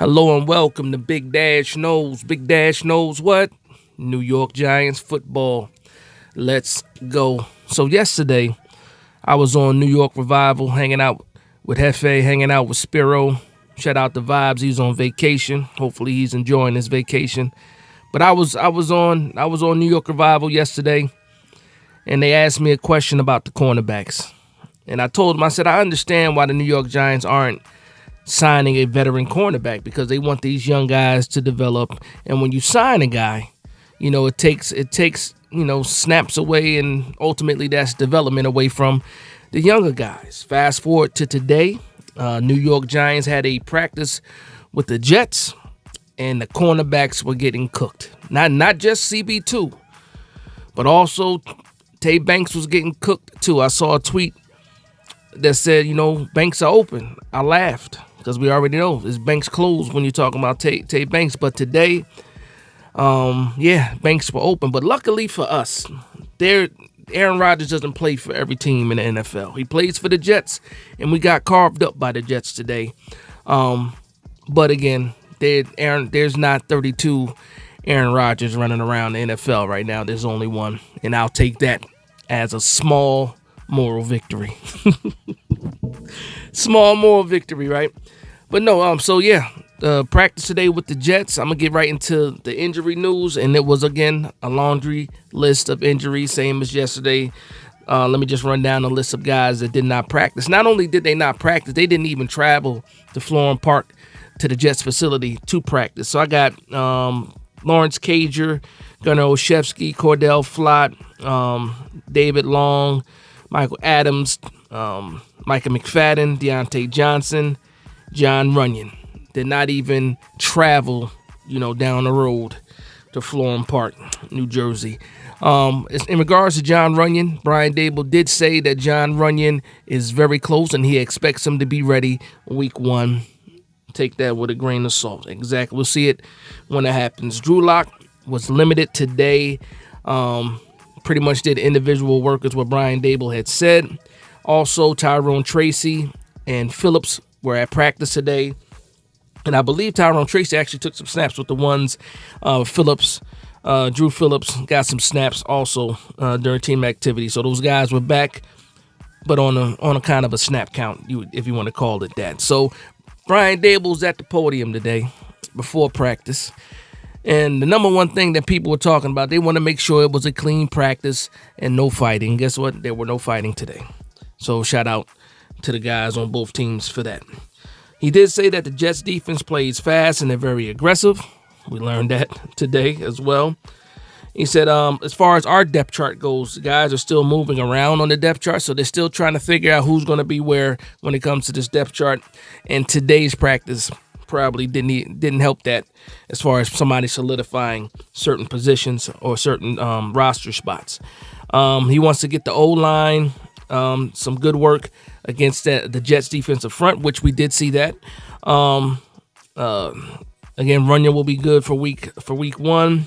Hello and welcome to Big Dash Knows. Big Dash knows what? New York Giants football. Let's go. So yesterday, I was on New York Revival, hanging out with Hefe, hanging out with Spiro. Shout out to Vibes. He's on vacation. Hopefully, he's enjoying his vacation. But I was on New York Revival yesterday, and they asked me a question about the cornerbacks. And I told them, I said, I understand why the New York Giants aren't signing a veteran cornerback because they want these young guys to develop. And when you sign a guy, it takes snaps away, and ultimately that's development away from the younger guys. Fast forward to today, New York Giants had a practice with the Jets, and the cornerbacks were getting cooked. Not just CB2, but also Tay Banks was getting cooked too. I saw a tweet that said, Banks are open. I laughed because we already know it's Banks closed when you're talking about Tay Banks. But today, Banks were open. But luckily for us, Aaron Rodgers doesn't play for every team in the NFL. He plays for the Jets, and we got carved up by the Jets today. But again, there's not 32 Aaron Rodgers running around the NFL right now. There's only one, and I'll take that as a small moral victory. Small moral victory, right? But no, practice today with the Jets. I'm going to get right into the injury news, and it was, again, a laundry list of injuries, same as yesterday. Let me just run down the list of guys that did not practice. Not only did they not practice, they didn't even travel to Florham Park to the Jets facility to practice. So I got Lawrence Cager, Gunnar Olszewski, Cordell Flott, David Long, Michael Adams, Micah McFadden, Deontay Johnson, John Runyon. Did not even travel, down the road to Florham Park, New Jersey. In regards to John Runyon, Brian Dable did say that John Runyon is very close and he expects him to be ready week 1. Take that with a grain of salt. Exactly. We'll see it when it happens. Drew Lock was limited today. Pretty much did individual work is what Brian Dable had said. Also, Tyrone Tracy and Phillips were at practice today. And I believe Tyrone Tracy actually took some snaps with the ones. Drew Phillips got some snaps also during team activity. So those guys were back, but on a kind of a snap count, if you want to call it that. So Brian Dable's at the podium today before practice. And the number one thing that people were talking about, they want to make sure it was a clean practice and no fighting. Guess what? There were no fighting today. So shout out to the guys on both teams for that. He did say that the Jets defense plays fast and they're very aggressive. We learned that today as well. He said, as far as our depth chart goes, the guys are still moving around on the depth chart, so they're still trying to figure out who's going to be where when it comes to this depth chart. And today's practice probably didn't help that as far as somebody solidifying certain positions or certain roster spots. He wants to get the O-line some good work against the Jets defensive front, which we did see that. Again, Runyon will be good for week 1.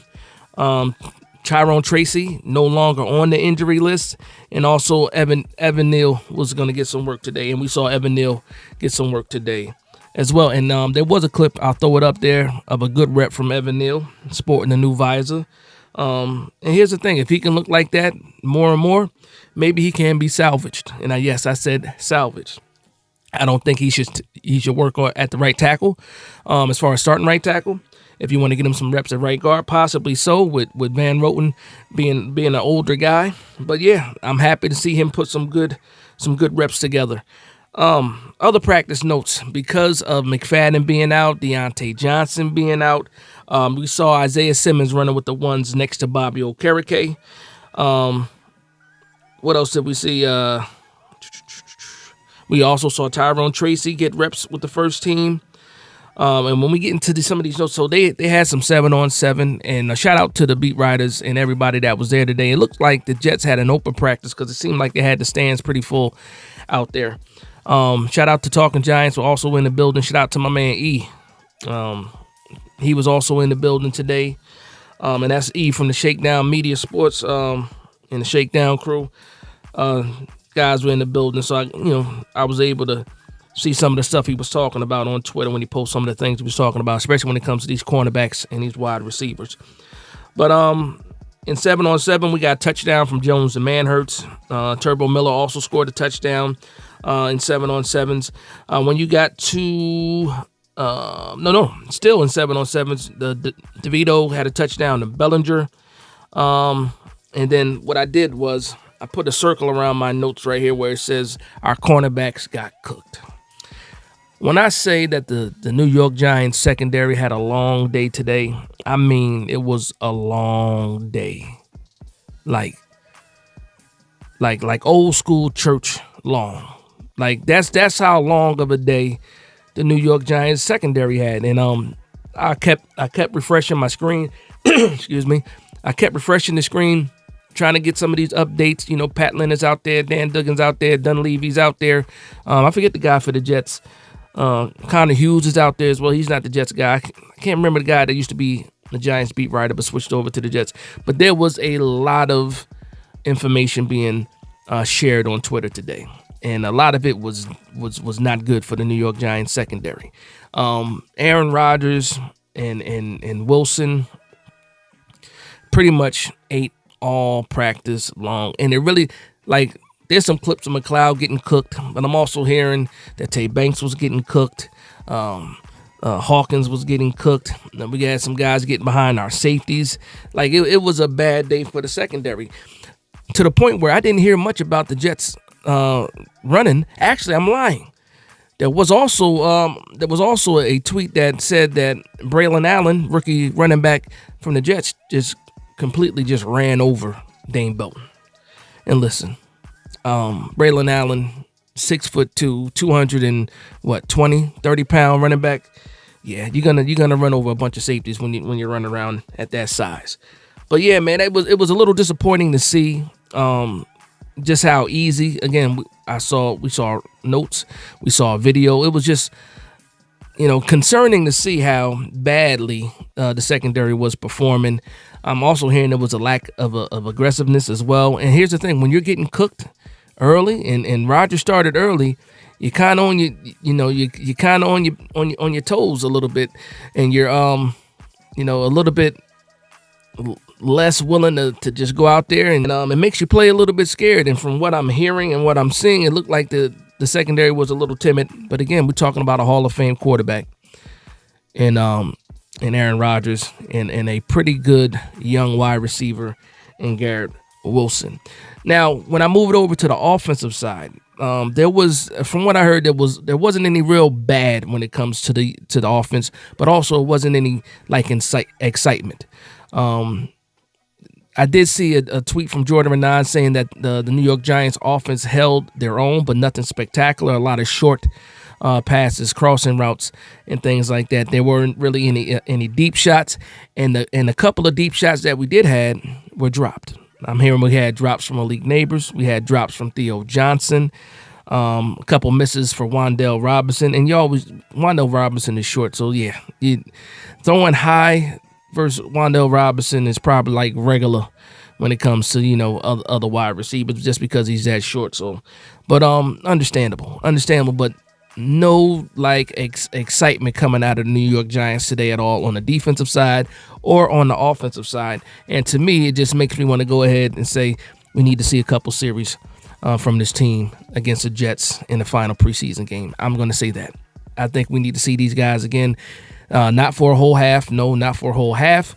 Tyrone Tracy no longer on the injury list, and also Evan Neal was going to get some work today, and we saw Evan Neal get some work today as well. And there was a clip, I'll throw it up there, of a good rep from Evan Neal sporting a new visor. And here's the thing, if he can look like that more and more, maybe he can be salvaged. And I said salvaged. I don't think he should work at the right tackle, as far as starting right tackle. If you want to get him some reps at right guard, possibly so, with Van Roten being an older guy. But yeah, I'm happy to see him put some good reps together. Other practice notes, because of McFadden being out, Deontay Johnson being out, we saw Isaiah Simmons running with the ones next to Bobby Okereke. What else did we see? We also saw Tyrone Tracy get reps with the first team. And when we get into some of these notes, so they had some 7-on-7, and a shout out to the beat writers and everybody that was there today. It looked like the Jets had an open practice because it seemed like they had the stands pretty full out there. Shout out to Talking Giants, were also in the building. Shout out to my man E. He was also in the building today. And that's E from the Shakedown Media Sports and the Shakedown crew. Guys were in the building, so I was able to see some of the stuff he was talking about on Twitter when he posted some of the things he was talking about, especially when it comes to these cornerbacks and these wide receivers. But in 7-on-7, we got a touchdown from Jones and Manhurts. Turbo Miller also scored a touchdown in 7-on-7s. When you got to still in 7-on-7s, the DeVito had a touchdown to Bellinger. And then what I did was I put a circle around my notes right here where it says our cornerbacks got cooked. When I say that the New York Giants secondary had a long day today, I mean it was a long day. Like old school church long. Like that's how long of a day the New York Giants secondary had. And I kept refreshing my screen. Excuse me. I kept refreshing the screen, trying to get some of these updates. You know, Pat Lynn is out there, Dan Duggan's out there, Dunleavy's out there. I forget the guy for the Jets. Connor Hughes is out there as well. He's not the Jets guy. I can't remember the guy that used to be the Giants beat writer but switched over to the Jets. But there was a lot of information being shared on Twitter today, and a lot of it was not good for the New York Giants secondary. Aaron Rodgers and Wilson pretty much ate all practice long, and it really there's some clips of McLeod getting cooked, but I'm also hearing that Tay Banks was getting cooked. Hawkins was getting cooked. And we had some guys getting behind our safeties. It was a bad day for the secondary, to the point where I didn't hear much about the Jets running. Actually, I'm lying. There was also a tweet that said that Braylon Allen, rookie running back from the Jets, just completely ran over Dane Belton. And listen. Braylon Allen, 6'2", 30-pound running back. Yeah, you're gonna run over a bunch of safeties when you run around at that size. But yeah, man, it was a little disappointing to see just how easy. Again, we saw notes, we saw a video. It was just concerning to see how badly the secondary was performing. I'm also hearing there was a lack of aggressiveness as well. And here's the thing: when you're getting cooked early, and Rodgers started early, you're kind of on you're kind of on your toes a little bit, and you're a little bit less willing to just go out there, and it makes you play a little bit scared. And from what I'm hearing and what I'm seeing, it looked like the secondary was a little timid. But again, we're talking about a Hall of Fame quarterback, and Aaron Rodgers, and a pretty good young wide receiver in Garrett Wilson. Now, when I move it over to the offensive side, there was, from what I heard, there wasn't any real bad when it comes to the offense, but also it wasn't any excitement. I did see a tweet from Jordan Renan saying that the New York Giants offense held their own, but nothing spectacular. A lot of short passes, crossing routes, and things like that. There weren't really any deep shots, and a couple of deep shots that we did had were dropped. I'm hearing we had drops from Malik Neighbors. We had drops from Theo Johnson. A couple misses for Wan'Dale Robinson. And Wan'Dale Robinson is short. So, yeah, throwing high versus Wan'Dale Robinson is probably like regular when it comes to, other wide receivers just because he's that short. So, but understandable, but no excitement coming out of the New York Giants today at all on the defensive side or on the offensive side. And to me, it just makes me want to go ahead and say we need to see a couple series from this team against the Jets in the final preseason game. I'm going to say that. I think we need to see these guys again, not for a whole half. No, not for a whole half,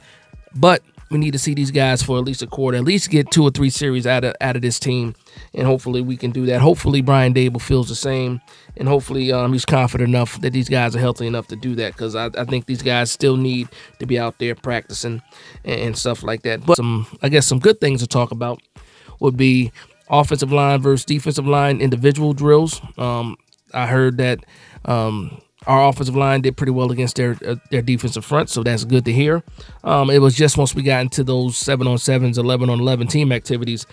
but we need to see these guys for at least a quarter, at least get 2 or 3 series out of this team, and hopefully we can do that. Hopefully Brian Dable feels the same, and hopefully he's confident enough that these guys are healthy enough to do that, because I think these guys still need to be out there practicing and stuff like that. But I guess some good things to talk about would be offensive line versus defensive line individual drills. I heard that our offensive line did pretty well against their defensive front, so that's good to hear. It was just once we got into those 7-on-7s, 11-on-11 team activities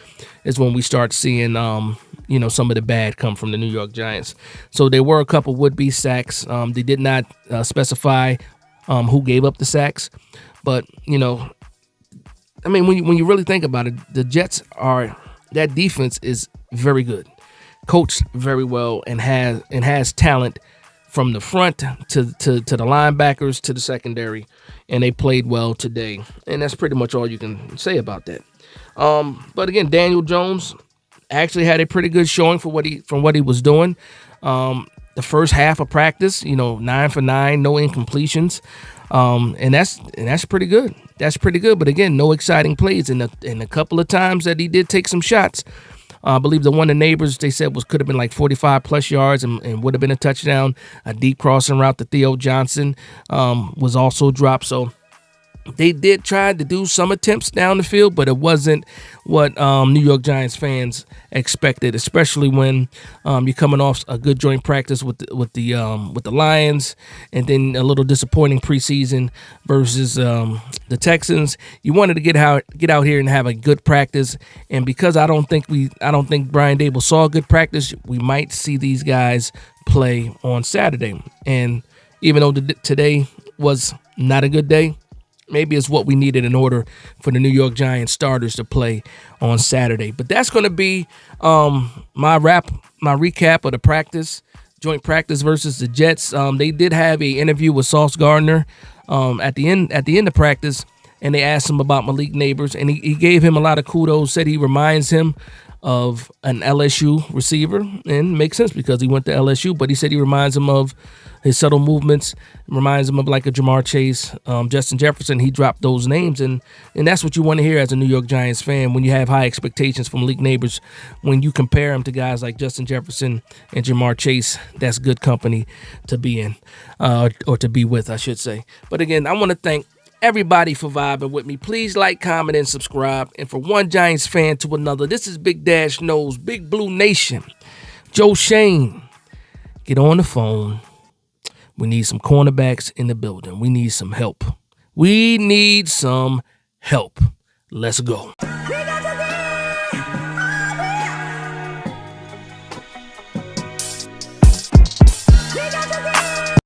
is when we start seeing, some of the bad come from the New York Giants. So there were a couple would-be sacks. They did not specify who gave up the sacks, but, when you really think about it, the Jets that defense is very good. coached very well, and has talent from the front to the linebackers to the secondary, and they played well today. And that's pretty much all you can say about that. But again, Daniel Jones actually had a pretty good showing for what he was doing. The first half of practice, 9 for 9, no incompletions, and that's pretty good. That's pretty good. But again, no exciting plays. And a couple of times that he did take some shots. I believe the one the neighbors, they said, could have been like 45 plus yards and would have been a touchdown. A deep crossing route to Theo Johnson was also dropped. So they did try to do some attempts down the field, but it wasn't what New York Giants fans expected, especially when you're coming off a good joint practice with the Lions, and then a little disappointing preseason versus the Texans. You wanted to get out here and have a good practice, and because I don't think Brian Dable saw a good practice, we might see these guys play on Saturday. And even though today was not a good day, maybe it's what we needed in order for the New York Giants starters to play on Saturday. But that's going to be my recap of the joint practice versus the Jets. They did have an interview with Sauce Gardner at the end of practice, and they asked him about Malik Neighbors, and he gave him a lot of kudos, said he reminds him of an LSU receiver, and makes sense because he went to LSU, but he said he reminds him of his subtle movements, reminds him of like a Jamar Chase, Justin Jefferson. He dropped those names, and that's what you want to hear as a New York Giants fan when you have high expectations from Malik Neighbors. When you compare him to guys like Justin Jefferson and Jamar Chase, that's good company to be in, or to be with, I should say. But again, I want to thank everybody for vibing with me. Please like, comment, and subscribe. And for one Giants fan to another, this is Big Dash Knows, Big Blue Nation. Joe Shane, get on the phone. We need some cornerbacks in the building. We need some help. Let's go.